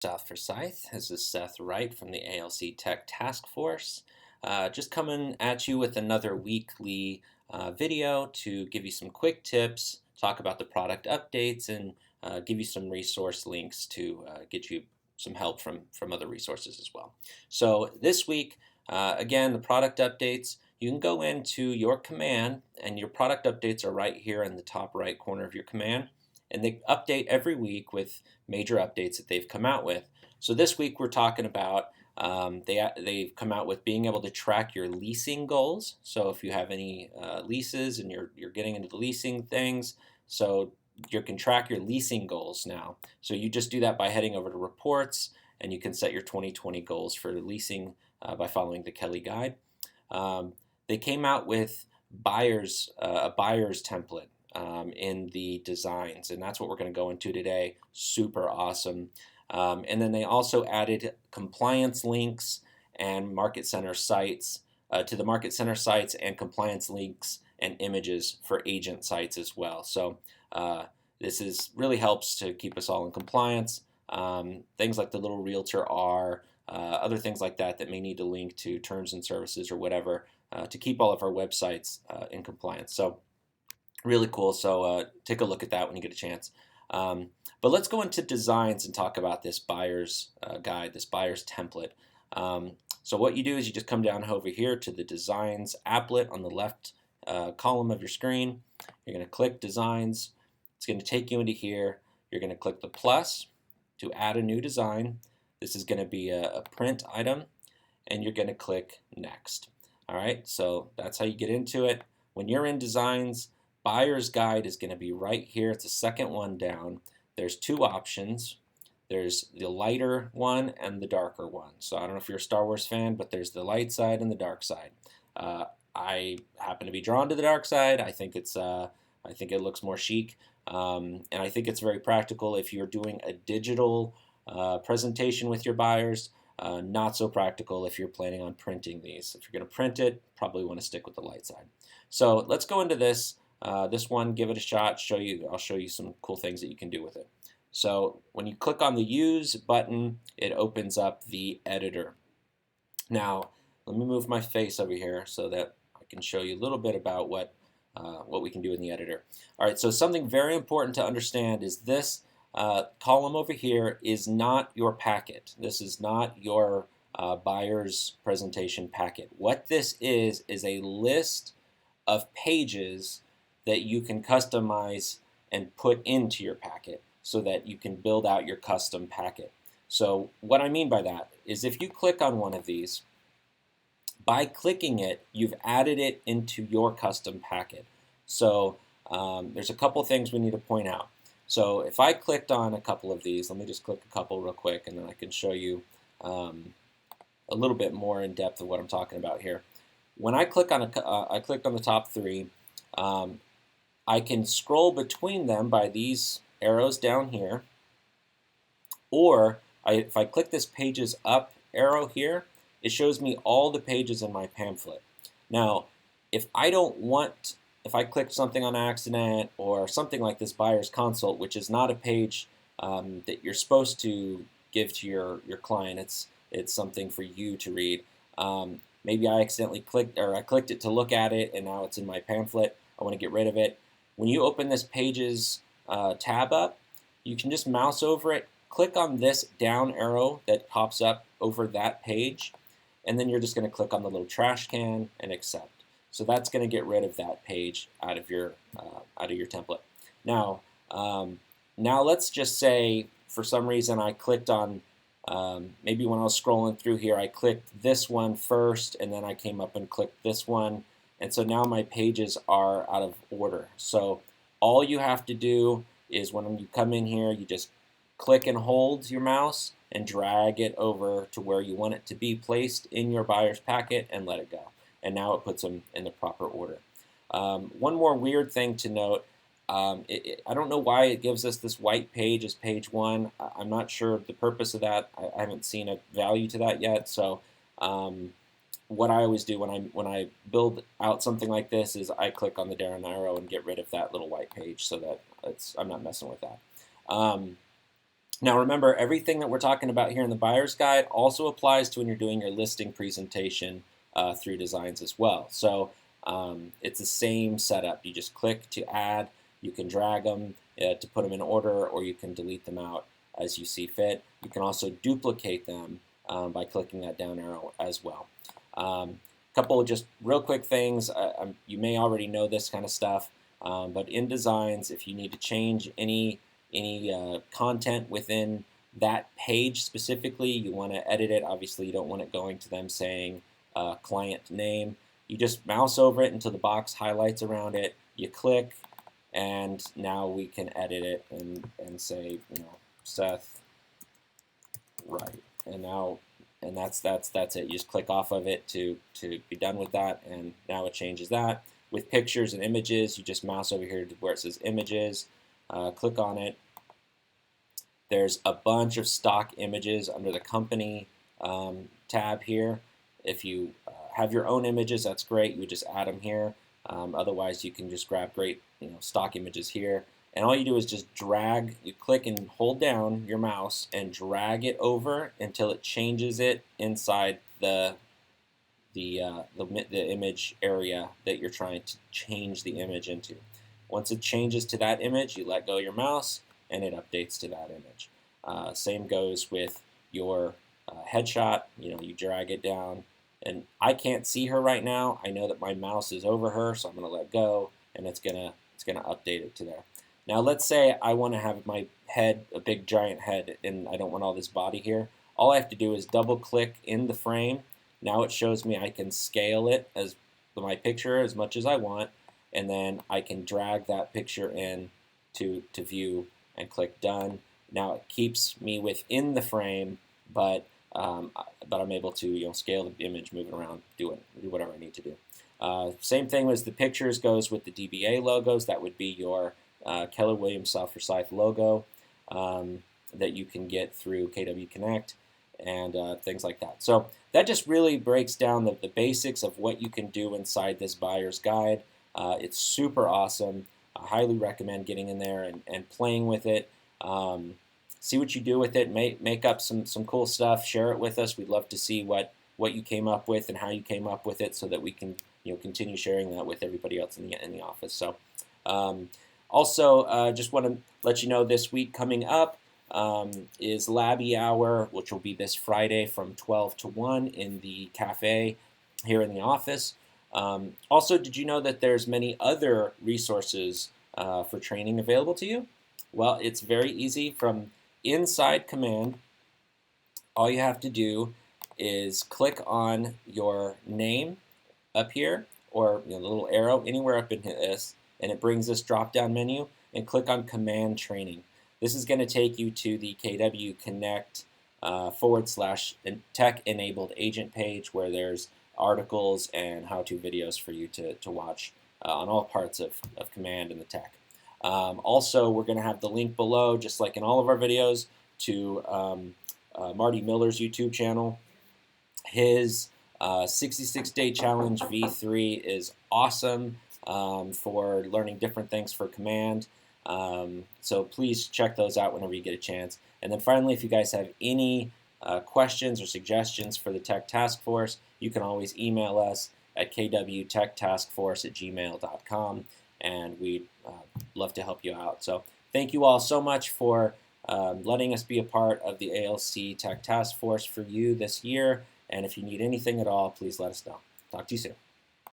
South Forsyth. This is Seth Wright from the ALC Tech Task Force. Just coming at you with another weekly video to give you some quick tips, talk about the product updates, and give you some resource links to get you some help from other resources as well. So this week, again, the product updates. You can go into your command, and your product updates are right here in the top right corner of your command. And they update every week with major updates that they've come out with. So this week we're talking about they've come out with being able to track your leasing goals. So if you have any leases and you're getting into the leasing things, so you can track your leasing goals now. So you just do that by heading over to reports, and you can set your 2020 goals for leasing by following the Kelly guide. They came out with a buyer's template in the designs, and that's what we're going to go into today. Super awesome. And then they also added compliance links and market center sites to the market center sites, and compliance links and images for agent sites as well. So this is really helps to keep us all in compliance. Things like the little realtor R, other things like that that may need to link to terms and services or whatever to keep all of our websites in compliance. So really cool. So take a look at that when you get a chance. But let's go into designs and talk about this buyer's guide, this buyer's template. So what you do is you just come down over here to the designs applet on the left column of your screen. You're going to click designs. It's going to take you into here. You're going to click the plus to add a new design. This is going to be a print item, and you're going to click next. All right, so that's how you get into it. When you're in designs, buyer's guide is going to be right here. It's the second one down. There's two options. There's the lighter one and the darker one. So I don't know if you're a Star Wars fan, but there's the light side and the dark side. I happen to be drawn to the dark side. I think it looks more chic, and I think it's very practical if you're doing a digital presentation with your buyers. Not so practical if you're planning on printing these. If you're going to print it, probably want to stick with the light side. So let's go into this. This one, give it a shot. I'll show you some cool things that you can do with it. So when you click on the Use button, it opens up the editor. Now, let me move my face over here so that I can show you a little bit about what we can do in the editor. All right, so something very important to understand is this column over here is not your packet. This is not your buyer's presentation packet. What this is a list of pages that you can customize and put into your packet so that you can build out your custom packet. So what I mean by that is if you click on one of these, by clicking it, you've added it into your custom packet. So there's a couple things we need to point out. So if I clicked on a couple of these, let me just click a couple real quick, and then I can show you a little bit more in depth of what I'm talking about here. When I click on I clicked on the top three. I can scroll between them by these arrows down here, or if I click this pages up arrow here, it shows me all the pages in my pamphlet. Now, if I click something on accident or something like this buyer's consult, which is not a page that you're supposed to give to your client, it's something for you to read. Maybe I accidentally clicked it to look at it, and now it's in my pamphlet. I want to get rid of it. When you open this Pages tab up, you can just mouse over it, click on this down arrow that pops up over that page, and then you're just going to click on the little trash can and accept. So that's going to get rid of that page out of your template. Now, let's just say for some reason I clicked on maybe when I was scrolling through here, I clicked this one first, and then I came up and clicked this one. And so now my pages are out of order. So all you have to do is when you come in here, you just click and hold your mouse and drag it over to where you want it to be placed in your buyer's packet and let it go. And now it puts them in the proper order. One more weird thing to note, I don't know why it gives us this white page as page one. I'm not sure the purpose of that. I haven't seen a value to that yet. So what I always do when I build out something like this is I click on the down arrow and get rid of that little white page so that I'm not messing with that. Now remember, everything that we're talking about here in the buyer's guide also applies to when you're doing your listing presentation through Designs as well. So it's the same setup. You just click to add, you can drag them to put them in order, or you can delete them out as you see fit. You can also duplicate them by clicking that down arrow as well. Couple of just real quick things. You may already know this kind of stuff, but in Designs, if you need to change any content within that page specifically, you want to edit it. Obviously, you don't want it going to them saying client name. You just mouse over it until the box highlights around it. You click, and now we can edit it and say, Seth Wright, and that's it. You just click off of it to be done with that, and now it changes that. With pictures and images, you just mouse over here to where it says images, click on it. There's a bunch of stock images under the company tab here. If you have your own images, that's great. You would just add them here. Otherwise, you can just grab great stock images here. And all you do is just drag, you click and hold down your mouse and drag it over until it changes it inside the image area that you're trying to change the image into. Once it changes to that image, you let go of your mouse and it updates to that image. Same goes with your headshot. You drag it down, and I can't see her right now. I know that my mouse is over her, so I'm going to let go, and it's gonna update it to there. Now let's say I want to have my head, a big giant head, and I don't want all this body here. All I have to do is double click in the frame. Now it shows me I can scale it as my picture as much as I want, and then I can drag that picture in to view and click done. Now it keeps me within the frame, but I'm able to scale the image, move it around, do whatever I need to do. Same thing as the pictures goes with the DBA logos. That would be your Keller Williams South Forsyth logo that you can get through KW Connect and things like that. So that just really breaks down the basics of what you can do inside this buyer's guide. It's super awesome. I highly recommend getting in there and playing with it. See what you do with it. Make up some cool stuff. Share it with us. We'd love to see what you came up with and how you came up with it, so that we can continue sharing that with everybody else in the office. So also just want to let you know, this week coming up is Labby Hour, which will be this Friday from 12 to 1 in the cafe here in the office. Also, did you know that there's many other resources for training available to you? Well, it's very easy. From inside Command, all you have to do is click on your name up here, or the little arrow anywhere up in this, and it brings this drop-down menu, and click on Command Training. This is going to take you to the KW Connect / tech-enabled agent page, where there's articles and how-to videos for you to watch on all parts of Command and the tech. Also, we're going to have the link below, just like in all of our videos, to Marty Miller's YouTube channel. His 66-day challenge V3 is awesome for learning different things for Command. So please check those out whenever you get a chance. And then finally, if you guys have any questions or suggestions for the Tech Task Force, you can always email us at kwtechtaskforce@gmail.com, and we'd love to help you out. So thank you all so much for letting us be a part of the ALC Tech Task Force for you this year. And if you need anything at all, please let us know. Talk to you soon.